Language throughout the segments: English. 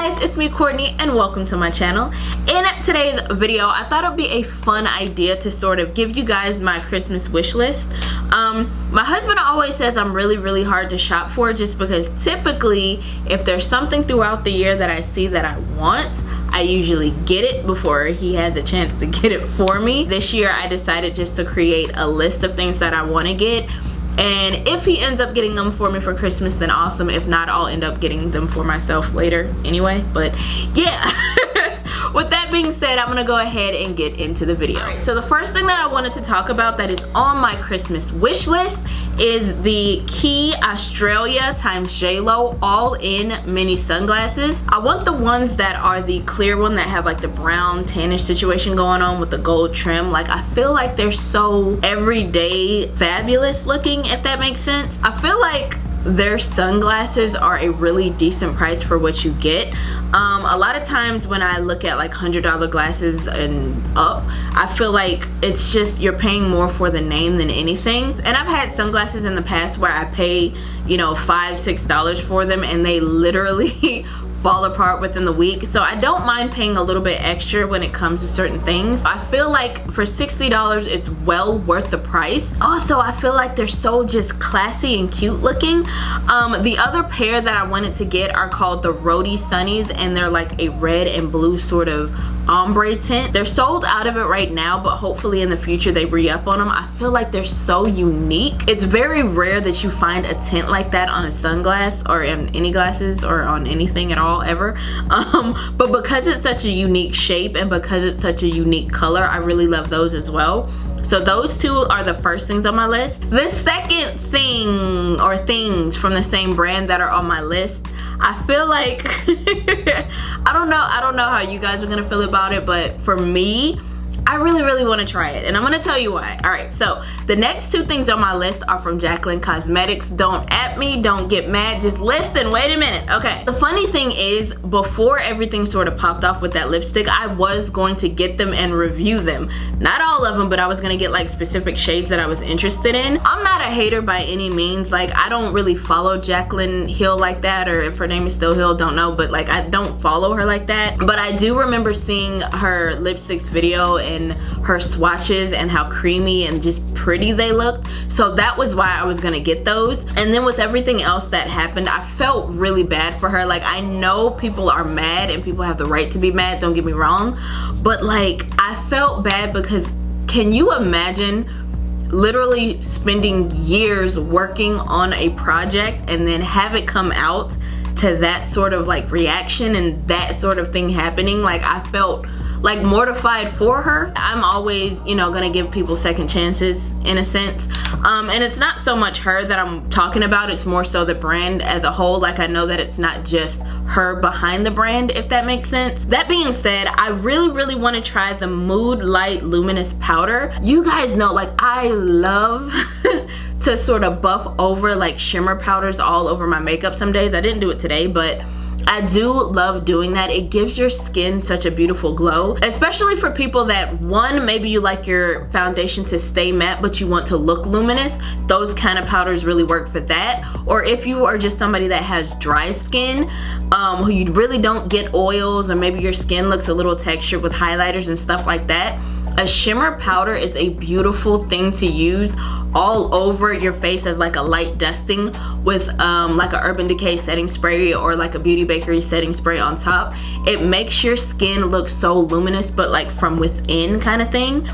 guys, it's me Courtney and welcome to my channel. In today's video I thought it would be a fun idea to sort of give you guys my Christmas wish list. My husband always says I'm really hard to shop for, just because typically if there's something throughout the year that I see that I want, I usually get it before he has a chance to get it for me. This year I decided just to create a list of things that I want to get, and if he ends up getting them for me for Christmas, then awesome. If not, I'll end up getting them for myself later anyway. But yeah. With that being said, I'm gonna go ahead and get into the video. Alright, so the first thing that I wanted to talk about that is on my Christmas wish list is the Key Australia times JLo all-in mini sunglasses. I want the ones that are the clear one that have like the brown tannish situation going on with the gold trim. Like, I feel like they're so everyday fabulous looking, if that makes sense. I feel like their sunglasses are a really decent price for what you get. A lot of times when I look at like $100 glasses and up, I feel like it's just you're paying more for the name than anything. And I've had sunglasses in the past where I pay, you know, $5-6 for them and they literally fall apart within the week. So I don't mind paying a little bit extra when it comes to certain things. I feel like for $60 it's well worth the price. Also, I feel like they're so just classy and cute looking. The other pair that I wanted to get are called the Roadie Sunnies, and they're like a red and blue sort of ombre tint. They're sold out of it right now, but hopefully in the future they re-up on them. I feel like they're so unique. It's very rare that you find a tint like that on a sunglass or in any glasses or on anything at all ever. But because it's such a unique shape and because it's such a unique color, I really love those as well. So those two are the first things on my list. The second thing or things from the same brand that are on my list, I feel like I don't know how you guys are gonna feel about it, but for me, I really want to try it, and I'm gonna tell you why. Alright, so the next two things on my list are from Jaclyn Cosmetics. Don't at me, don't get mad, just listen, wait a minute. Okay, the funny thing is, before everything sort of popped off with that lipstick, I was going to get them and review them. Not all of them, but I was gonna get like specific shades that I was interested in. I'm not a hater by any means. Like, I don't really follow Jaclyn Hill like that, or if her name is still Hill, don't know, but like I don't follow her like that. But I do remember seeing her lipsticks video and her swatches and how creamy and just pretty they looked, so that was why I was gonna get those. And then with everything else that happened, I felt really bad for her. Like, I know people are mad and people have the right to be mad, don't get me wrong, but like, I felt bad because can you imagine literally spending years working on a project and then have it come out to that sort of like reaction and that sort of thing happening? Like, I felt like mortified for her. I'm always, you know, gonna give people second chances in a sense, and it's not so much her that I'm talking about, it's more so the brand as a whole. Like, I know that it's not just her behind the brand, if that makes sense. That being said, I really want to try the Mood Light Luminous Powder. You guys know, like, I love to sort of buff over like shimmer powders all over my makeup some days. I didn't do it today, but I do love doing that. It gives your skin such a beautiful glow, especially for people that, one, maybe you like your foundation to stay matte but you want to look luminous. Those kind of powders really work for that. Or if you are just somebody that has dry skin, who you really don't get oils, or maybe your skin looks a little textured with highlighters and stuff like that, a shimmer powder is a beautiful thing to use all over your face as like a light dusting with like a Urban Decay setting spray or like a Beauty Bakery setting spray on top. It makes your skin look so luminous, but like from within kind of thing.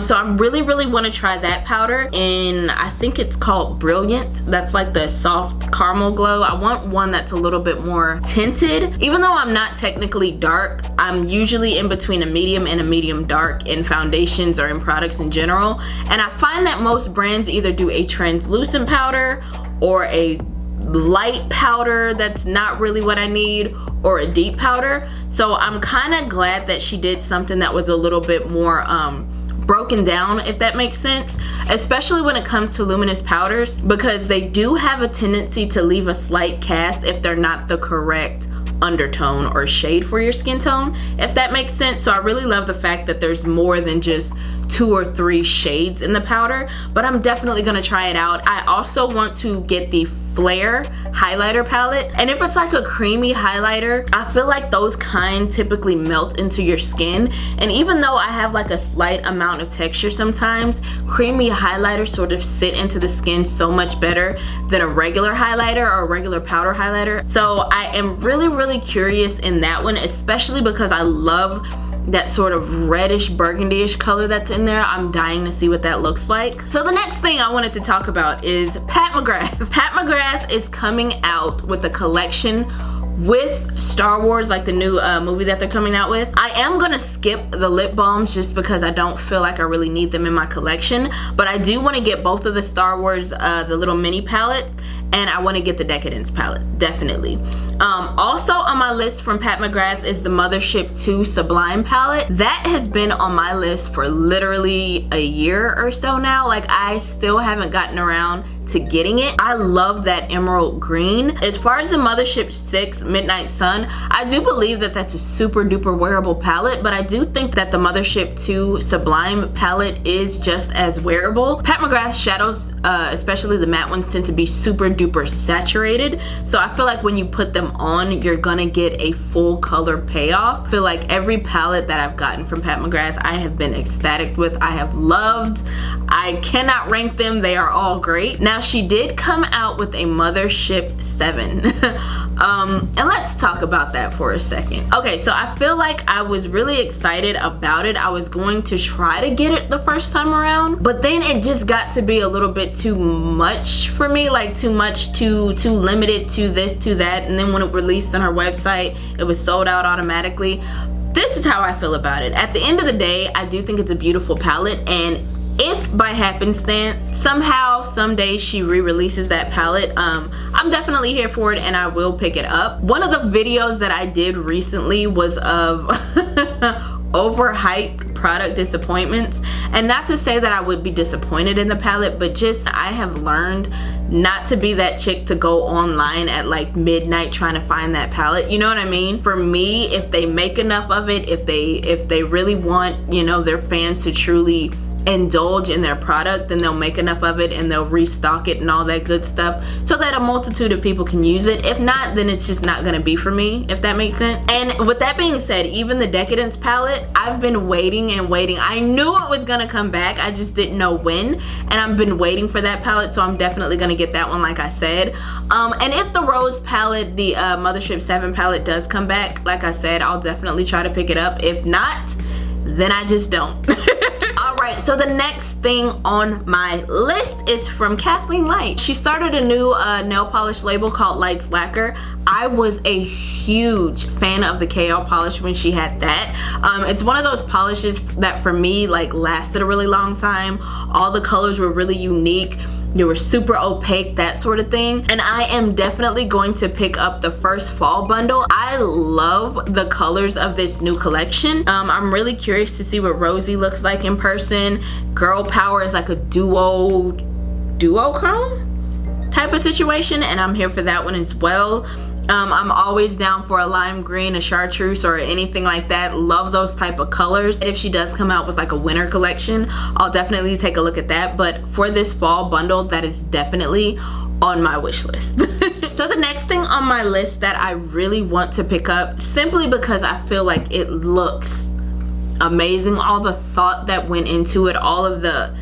So I really want to try that powder, and I think it's called Brilliant. That's like the soft caramel glow. I want one that's a little bit more tinted. Even though I'm not technically dark, I'm usually in between a medium and a medium dark in foundations or in products in general, and I find that most brands either do a translucent powder or a light powder that's not really what I need, or a deep powder. So I'm kind of glad that she did something that was a little bit more broken down, if that makes sense, especially when it comes to luminous powders, because they do have a tendency to leave a slight cast if they're not the correct undertone or shade for your skin tone, if that makes sense. So I really love the fact that there's more than just 2 or 3 shades in the powder, but I'm definitely gonna try it out. I also want to get the Flare highlighter palette, and if it's like a creamy highlighter, I feel like those kind typically melt into your skin, and even though I have like a slight amount of texture sometimes, creamy highlighters sort of sit into the skin so much better than a regular highlighter or a regular powder highlighter. So I am really curious in that one, especially because I love that sort of reddish burgundy-ish color that's in there. I'm dying to see what that looks like. So the next thing I wanted to talk about is Pat McGrath. Pat McGrath is coming out with a collection with Star Wars, like the new movie that they're coming out with. I am gonna skip the lip balms just because I don't feel like I really need them in my collection, but I do want to get both of the Star Wars, the little mini palettes, and I want to get the Decadence palette, definitely. Also on my list from Pat McGrath is the Mothership 2 Sublime palette. That has been on my list for literally a year or so now. Like, I still haven't gotten around to getting it. I love that emerald green. As far as the Mothership 6 Midnight Sun, I do believe that that's a super duper wearable palette, but I do think that the Mothership 2 Sublime palette is just as wearable. Pat McGrath's shadows, especially the matte ones, tend to be super duper saturated, so I feel like when you put them on, you're gonna get a full color payoff. I feel like every palette that I've gotten from Pat McGrath, I have been ecstatic with, I have loved. I cannot rank them, they are all great. Now, she did come out with a Mothership 7 and let's talk about that for a second. Okay, so I feel like I was really excited about it. I was going to try to get it the first time around, but then it just got to be a little bit too much for me, like too much, too limited to this, to that, and then when it released on her website, it was sold out automatically. This is how I feel about it. At the end of the day, I do think it's a beautiful palette, and if by happenstance somehow someday she re-releases that palette, I'm definitely here for it and I will pick it up. One of the videos that I did recently was of overhyped product disappointments, and not to say that I would be disappointed in the palette, but just I have learned not to be that chick to go online at like midnight trying to find that palette, you know what I mean? For me, if they make enough of it, if they really want, you know, their fans to truly indulge in their product, then they'll make enough of it and they'll restock it and all that good stuff so that a multitude of people can use it. If not, then it's just not gonna be for me, if that makes sense. And with that being said, even the Decadence palette, I've been waiting and waiting. I knew it was gonna come back, I just didn't know when, and I've been waiting for that palette, so I'm definitely gonna get that one, like I said. And if the Rose palette, the Mothership 7 palette does come back, like I said, I'll definitely try to pick it up. If not, then I just don't. Alright, so the next thing on my list is from Kathleen Light. She started a new nail polish label called Light's Lacquer. I was a huge fan of the KL polish when she had that. It's one of those polishes that for me like lasted a really long time. All the colors were really unique. They were super opaque, that sort of thing. And I am definitely going to pick up the first fall bundle. I love the colors of this new collection. I'm really curious to see what Rosie looks like in person. Girl Power is like a duochrome type of situation, and I'm here for that one as well. I'm always down for a lime green, a chartreuse, or anything like that. Love those type of colors. And if she does come out with like a winter collection, I'll definitely take a look at that. But for this fall bundle, that is definitely on my wish list. So the next thing on my list that I really want to pick up, simply because I feel like it looks amazing, all the thought that went into it, all of the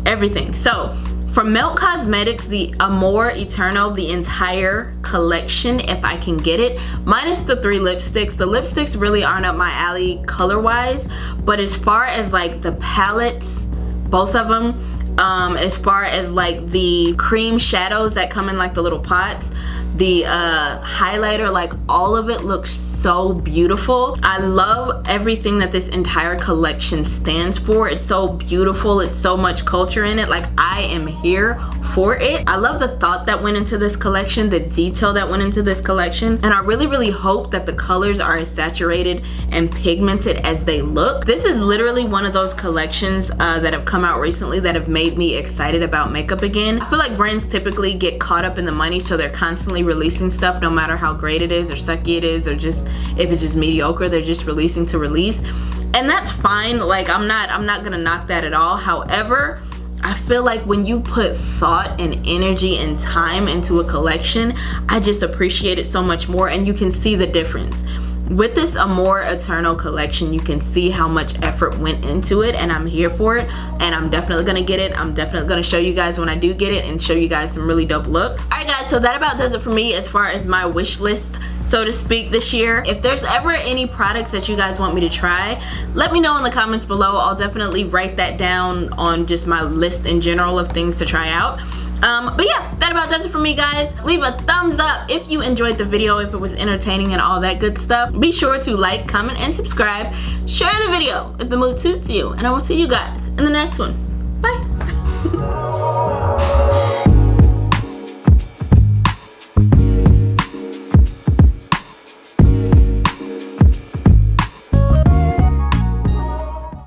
everything. So from Melt Cosmetics, the Amor Eternal, the entire collection, if I can get it, minus the 3 lipsticks. The lipsticks really aren't up my alley color wise, but as far as like the palettes, both of them, as far as like the cream shadows that come in like the little pots, the highlighter, like all of it looks so beautiful. I love everything that this entire collection stands for. It's so beautiful, it's so much culture in it. Like, I am here for it. I love the thought that went into this collection, the detail that went into this collection, and I really hope that the colors are as saturated and pigmented as they look. This is literally one of those collections that have come out recently that have made me excited about makeup again. I feel like brands typically get caught up in the money, so they're constantly releasing stuff no matter how great it is or sucky it is, or just if it's just mediocre, they're just releasing to release. and that's fine. Like, I'm not gonna knock that at all. However, I feel like when you put thought and energy and time into a collection, I just appreciate it so much more, and you can see the difference. With this Amore Eternal collection, you can see how much effort went into it, and I'm here for it, and I'm definitely gonna get it. I'm definitely gonna show you guys when I do get it and show you guys some really dope looks. Alright guys, so that about does it for me as far as my wish list, so to speak, this year. If there's ever any products that you guys want me to try, let me know in the comments below. I'll definitely write that down on just my list in general of things to try out. But yeah, that about does it for me, guys. Leave a thumbs up if you enjoyed the video, if it was entertaining and all that good stuff. Be sure to like, comment, and subscribe. Share the video if the mood suits you, and I will see you guys in the next one. Bye.